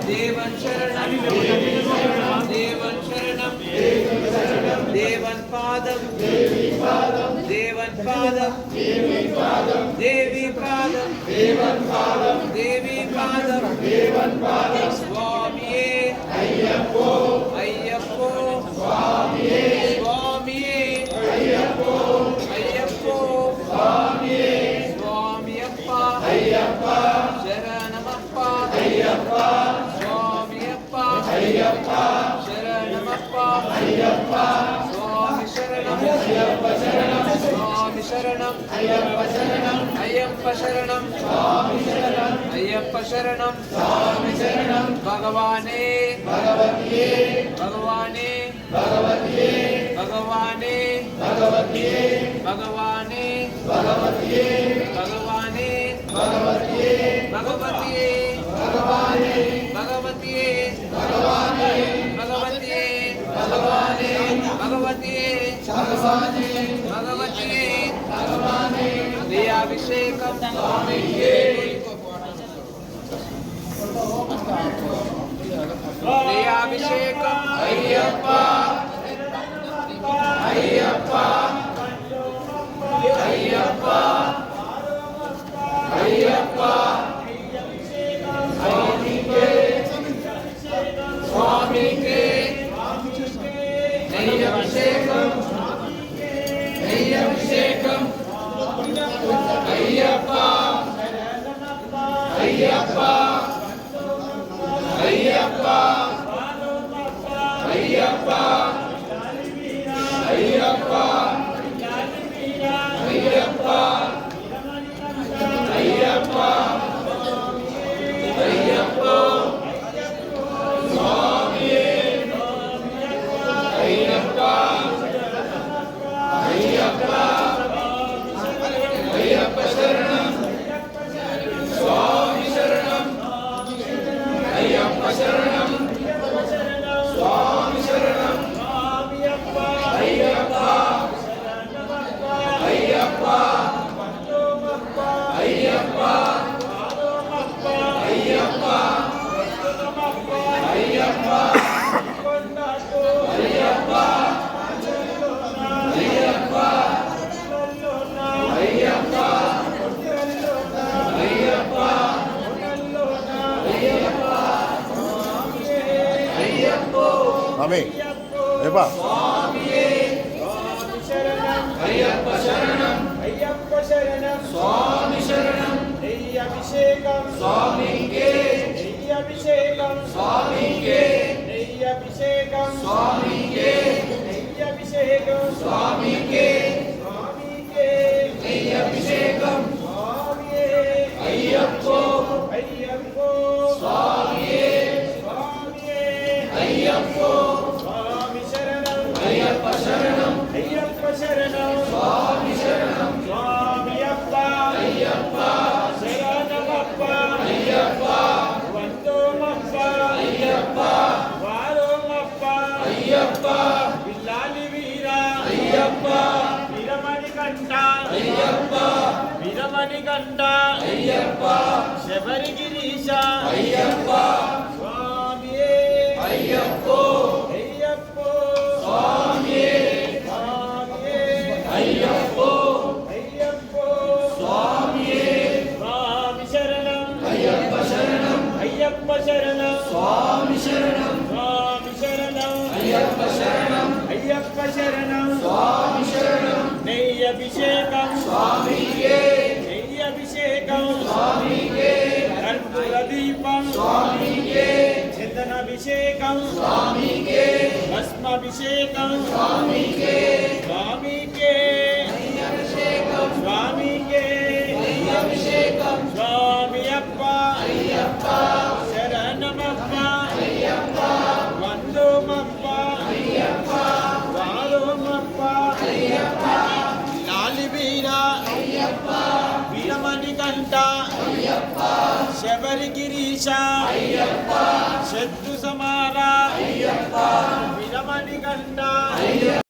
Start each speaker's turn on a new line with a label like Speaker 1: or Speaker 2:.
Speaker 1: देवन शरणं देवन शरणं देवन पादं देवन पादं देवी पादं देवी पादं स्वामिये अय्यप्पो अय्यप्पो स्वामिये स्वामिये अय्यप्पो अय्यप्पो स्वामिये स्वामियप्पा अय्यप्पा शरणमप्पा अय्यप्पा स्वामियप्पा अय्यप्पा शरणमप्पा अय्यप्पा स्वामी शरणं अय्यप्पा शरणं स्वामी शरणं अय्यप्पा शरणं अय्यप्पा शरणं स्वामी शरणं अय्यप्पा शरणं स्वामी शरणं भगवाने भगवतिये भगवाने भगवतिये भगवाने भगवतिये भगवाने भगवतिये भगवाने भगवतिये भगवतिये भगवाने भगवतिये भगवाने भगवतिये भगवाने भगवतिये भगवाने भगवतिये भगवाने देयाभिषेकं स्वामिये देयाभिषेकं अय्यप्पा अय्यप्पा अय्यप्पा अय्यप्पा स्वामी के नैयाभिषेकं नैयाभिषेकं अय्यप्पा अय्यप्पा अय्यप्पा अय्यप्पा अय्यप्पा अय्यप्पा अय्यप्पा अय्यप्पा स्वामिये अय्यप्पा अय्यप्पा अय्यप्पा शरणं स्वामी शरणं अय्यप्पा शरणं स्वामी शरणं अय्यप्पा अय्यप्पा अय्यप्पा अय्यप्पा अय्यप्पा अय्यप्पा अय्यप्पा अय्यप्पा अय्यप्पा अय्यप्पो
Speaker 2: आमी एपा
Speaker 1: स्वामिये अय्यप्पा शरणं अय्यप्पा शरणं स्वामी शरणं नैयाभिषेकं स्वामी के नैयाभिषेकं स्वामी के नैयाभिषेकं स्वामी के नैयाभिषेकं स्वामी के नैयाभिषेकं स्वामिये अय्यप्पो अय्यप्पो स्वामिये स्वामिये अय्यप्पो स्वामी शरणं अय्यप्पा शरणं अय्यप्पा शरणं स्वामी शरणं स्वामियप्पा अय्यप्पा शरणमप्पा अय्यप्पा वन्दोमप्पा अय्यप्पा वारोमप्पा अय्यप्पा विल्लालि वीरा अय्यप्पा वीरमणिकण्ठ अय्यप्पा वीरमणिकण्ठ अय्यप्पा शबरिगिरीश अय्यप्पा स्वामिये अय्यप्पो अय्यप्पो स्वामिये अय्यप्पो अय्यप्पो स्वामिये स्वामी शरणं अय्यप्पा शरणं अय्यप्पा शरणं स्वामी शरणं स्वामी शरणं अय्यप्पा शरणं अय्यप्पा शरणं स्वामी शरणं नैयाभिषेकं स्वामी के नैयाभिषेकं स्वामी के कर्पूरदीपं स्वामी के चन्दनाभिषेकं स्वामी के भस्माभिषेकं स्वामी के स्वामी के नैयाभिषेकं स्वामी के नैयाभिषेकं स्वामियप्पा अय्यप्पा शरणमप्पा अय्यप्पा वन्दोमप्पा अय्यप्पा वारोमप्पा अय्यप्पा लालिवीरा अय्यप्पा वीरमणिकण्ठ अय्यप्पा शबरिगिरीश अय्यप्पा शत्रुसमारा अय्यप्पा वीरमणिकण्ठ